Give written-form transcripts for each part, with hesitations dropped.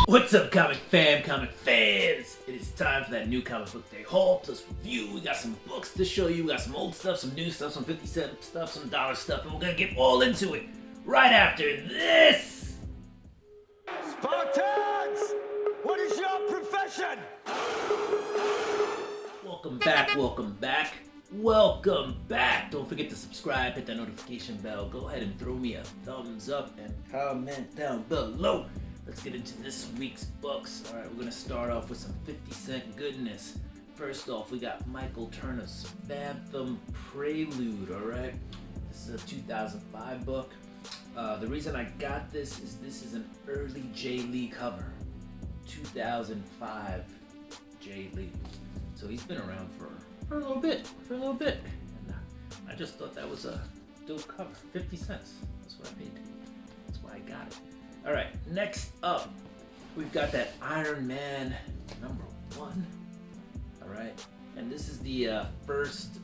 What's up, comic fans? It is time for that new comic book day haul plus review. We got some books to show you. We got some old stuff, some new stuff, some 50-cent stuff, some dollar stuff, and we're gonna get all into it right after this. Spartans! What is your profession? Welcome back. Don't forget to subscribe, hit that notification bell. Go ahead and throw me a thumbs up and comment down below. Let's get into this week's books. All right, we're gonna start off with some 50-cent goodness. First off, we got Michael Turner's Phantom Prelude. All right, this is a 2005 book. The reason I got this is an early Jay Lee cover, 2005 Jay Lee. So he's been around for a little bit. And I just thought that was a dope cover. 50 cents. That's what I paid. That's why I got it. All right, next up, we've got that Iron Man #1. All right, and this is the first,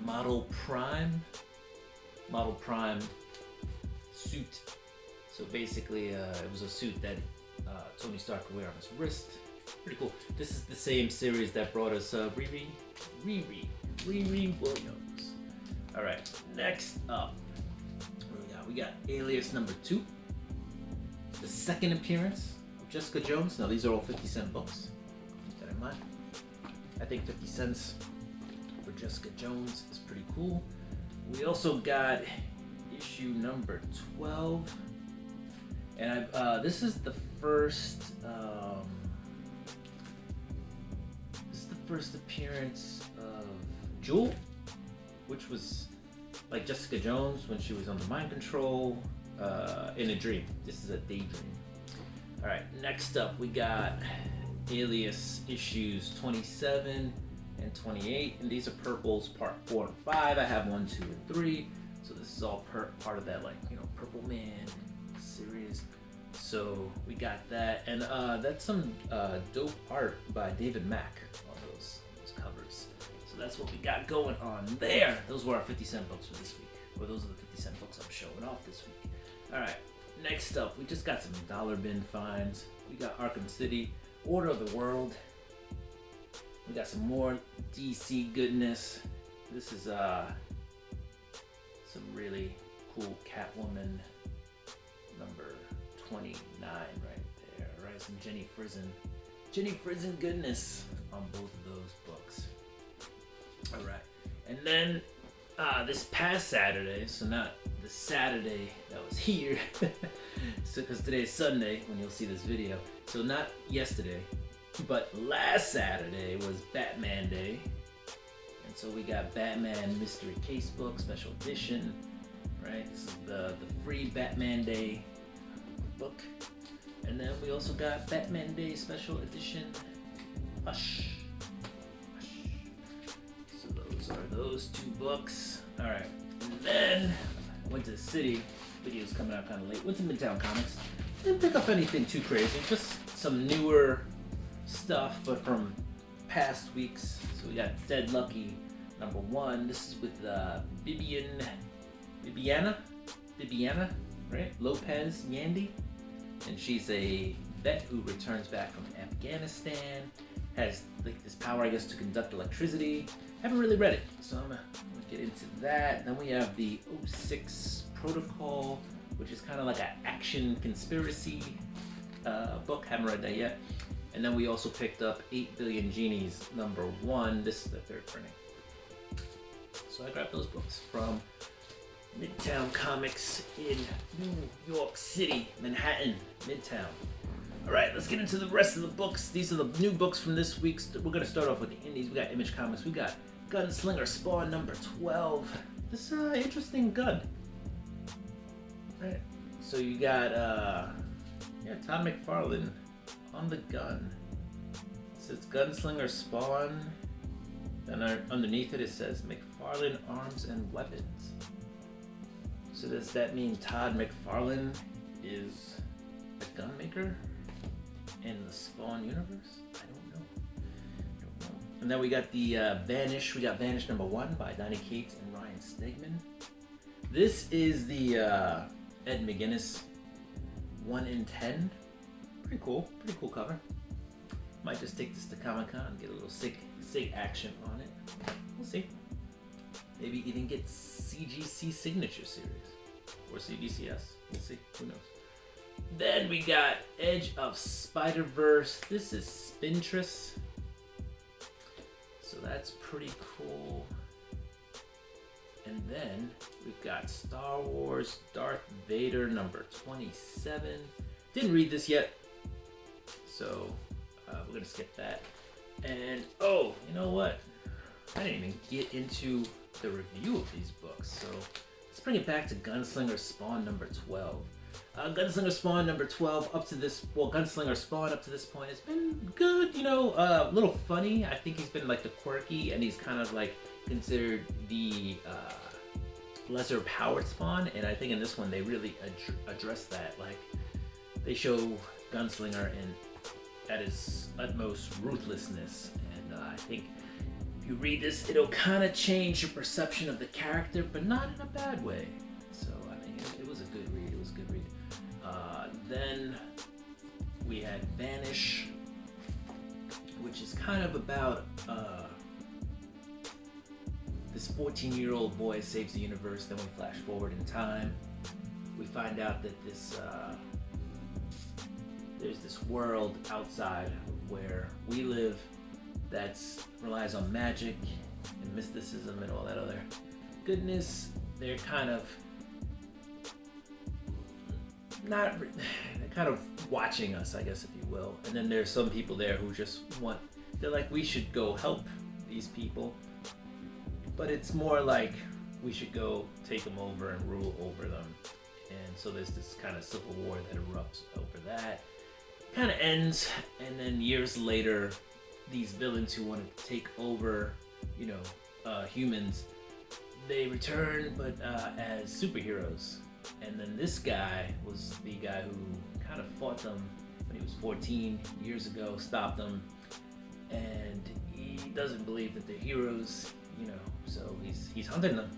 Model Prime suit. So basically, it was a suit that Tony Stark could wear on his wrist. Pretty cool. This is the same series that brought us Riri Williams. All right, next up, we got Alias #2, the second appearance of Jessica Jones. Now these are all 50-cent books. Keep that in mind. I think 50 cents for Jessica Jones is pretty cool. We also got issue #12, and this is the first. First appearance of Jewel, which was like Jessica Jones when she was under mind control in a dream. This is a daydream. All right, next up we got Alias issues 27 and 28, and these are purples part 4 and 5. I have 1, 2, and 3, so this is all part of that, like, you know, Purple Man series. So we got that, and that's some dope art by David Mack on those covers. So that's what we got going on there. Those were our 50-cent books for this week, or those are the 50-cent books I'm showing off this week. All right, next up, we just got some dollar bin finds. We got Arkham City, Order of the World. We got some more DC goodness. This is some really cool Catwoman #29 right there. All right, some Jenny Frizen goodness on both of those books. All right, and then this past Saturday, so not the Saturday that was here, so because today is Sunday when you'll see this video, so not yesterday, but last Saturday was Batman Day, and so we got Batman Mystery Casebook Special Edition. Right, this is the free Batman Day book, and then we also got Batman Day Special Edition Hush. So those are those two books. All right, and then I went to the city. Video's coming out kind of late. Went to Midtown Comics. Didn't pick up anything too crazy. Just some newer stuff, but from past weeks. So we got Dead Lucky #1. This is with Bibiana, right? Lopez Yandy, and she's a vet who returns back from Afghanistan. Has like this power, I guess, to conduct electricity. Haven't really read it, so I'm gonna get into that. Then we have the 06 Protocol, which is kind of like an action conspiracy book. Haven't read that yet. And then we also picked up 8 Billion Genies #1. This is the third printing. So I grabbed those books from Midtown Comics in New York City, Manhattan, Midtown. All right, let's get into the rest of the books. These are the new books from this week. We're gonna start off with the indies. We got Image Comics. We got Gunslinger Spawn #12. This is an interesting gun. All right, so you got Todd McFarlane on the gun. It says Gunslinger Spawn, and underneath it says McFarlane Arms and Weapons. So does that mean Todd McFarlane is a gun maker in the Spawn universe? I don't know. And then we got the Vanish. We got Vanish #1 by Donny Cates and Ryan Stegman. This is the Ed McGuinness 1 in 10 Pretty cool cover. Might just take this to Comic-Con and get a little sig action on it. We'll see. Maybe even get CGC Signature Series. Or CBCS. We'll see. Who knows? Then we got Edge of Spider-Verse. This is Spintress. So that's pretty cool. And then we've got Star Wars Darth Vader number 27. Didn't read this yet. So we're going to skip that. And, oh, you know what? I didn't even get into the review of these books. So let's bring it back to Gunslinger Spawn number 12. Gunslinger Spawn number 12 up to this, well, Gunslinger Spawn up to this point has been good, you know, a little funny. I think he's been like the quirky, and he's kind of like considered the lesser powered Spawn. And I think in this one they really address that. Like, they show Gunslinger at his utmost ruthlessness, and I think if you read this, it'll kind of change your perception of the character, but not in a bad way. So I mean, it was a good read. It was a good read. Then we had Vanish, which is kind of about this 14-year-old boy saves the universe. Then we flash forward in time. We find out that there's this world outside of where we live that relies on magic and mysticism and all that other goodness. They're kind of watching us, I guess, if you will. And then there's some people there who just they're like, we should go help these people. But it's more like we should go take them over and rule over them. And so there's this kind of civil war that erupts over that. Kind of ends, and then years later, these villains who want to take over, you know, humans, they return, but as superheroes. And then this guy was the guy who kind of fought them when he was 14 years ago, stopped them, and he doesn't believe that they're heroes, you know, so he's hunting them.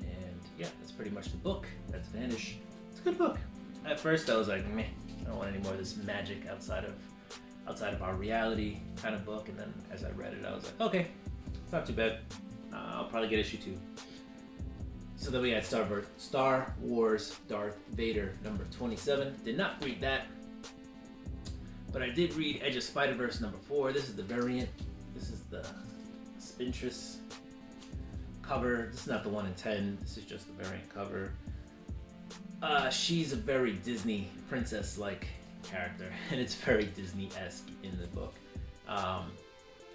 And yeah, that's pretty much the book. That's Vanish. It's a good book. At first I was like, meh, I don't want any more of this magic outside of our reality kind of book. And then as I read it, I was like, okay, it's not too bad. I'll probably get issue 2. So then we had Star Wars Darth Vader number 27. Did not read that, but I did read Edge of Spider-Verse number 4. This is the variant. This is the Spintress cover. This is not the 1 in 10. This is just the variant cover. She's a very Disney princess-like character, and it's very Disney-esque in the book.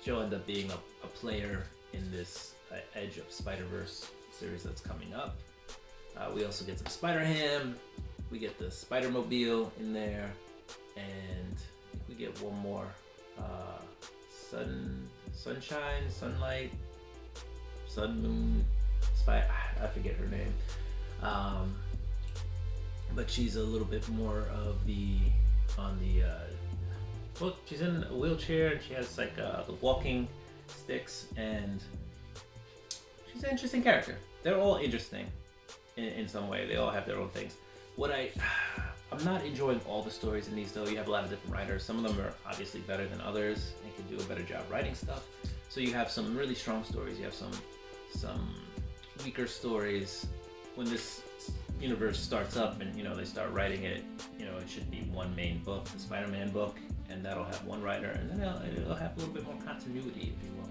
She'll end up being a player in this Edge of Spider-Verse series that's coming up. We also get some Spider-Ham. We get the Spider-Mobile in there, and I think we get one more Sunshine, Sunlight, Sun Moon, I forget her name. But she's a little bit more of well, she's in a wheelchair, and she has like the walking sticks, and she's an interesting character. They're all interesting in some way. They all have their own things. I'm not enjoying all the stories in these though. You have a lot of different writers. Some of them are obviously better than others and can do a better job writing stuff. So you have some really strong stories. You have some weaker stories. When this universe starts up and, you know, they start writing it, you know, it should be one main book, the Spider-Man book, and that'll have one writer, and then it'll have a little bit more continuity, if you will.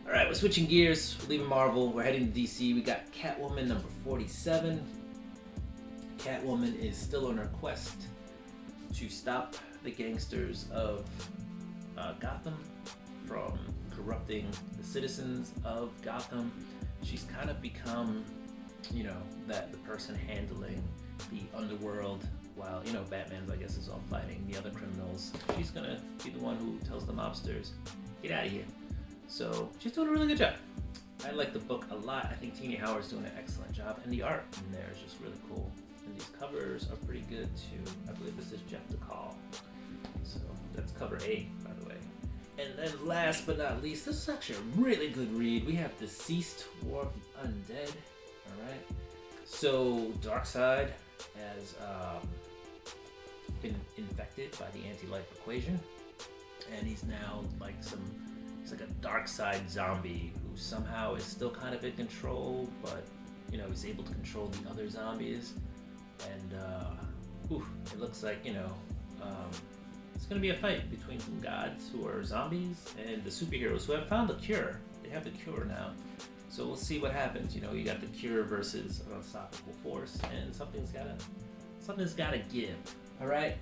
All right, we're switching gears. We're leaving Marvel. We're heading to DC. We got Catwoman number 47. Catwoman is still on her quest to stop the gangsters of Gotham from corrupting the citizens of Gotham. She's kind of become, you know, the person handling the underworld while, you know, Batman's, I guess, is off fighting the other criminals. She's gonna be the one who tells the mobsters, get out of here. So she's doing a really good job. I like the book a lot. I think Tini Howard's doing an excellent job, and the art in there is just really cool. And these covers are pretty good too. I believe this is Jeff DeCall. So that's cover 8, by the way. And then last but not least, this is actually a really good read. We have Deceased War of the Undead. Alright. So Darkseid as been infected by the anti-life equation, and he's now like he's like a dark side zombie who somehow is still kind of in control, but you know, he's able to control the other zombies. And it looks like, you know, it's gonna be a fight between some gods who are zombies and the superheroes who have found the cure. They have the cure now, so we'll see what happens. You know, you got the cure versus an unstoppable force, and something's gotta give. All right,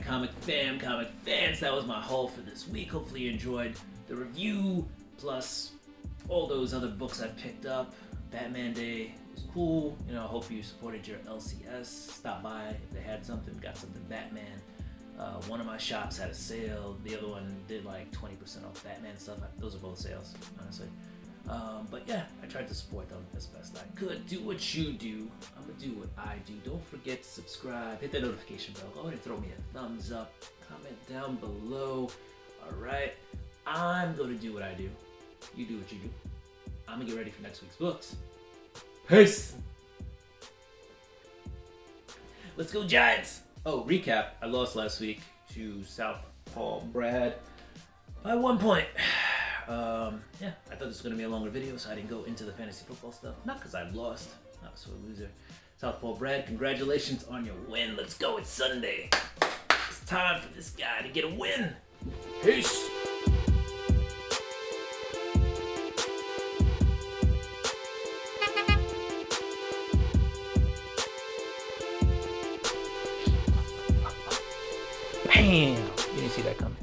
comic fans, that was my haul for this week. Hopefully you enjoyed the review, plus all those other books I picked up. Batman Day was cool. You know, I hope you supported your LCS. Stop by if they had something, got something Batman. One of my shops had a sale. The other one did like 20% off Batman stuff. Those are both sales, honestly. But yeah, I tried to support them as best I could. Do what you do. I'm gonna do what I do. Don't forget to subscribe. Hit that notification bell. Go ahead and throw me a thumbs up. Comment down below. Alright. I'm gonna do what I do. You do what you do. I'm gonna get ready for next week's books. Peace! Let's go Giants! Oh, recap. I lost last week to South Paul Brad by 1 point. Yeah, I thought this was going to be a longer video, so I didn't go into the fantasy football stuff. Not because I lost. Not a sore loser. South Paul Brad, congratulations on your win. Let's go. It's Sunday. It's time for this guy to get a win. Peace! Bam! You didn't see that coming.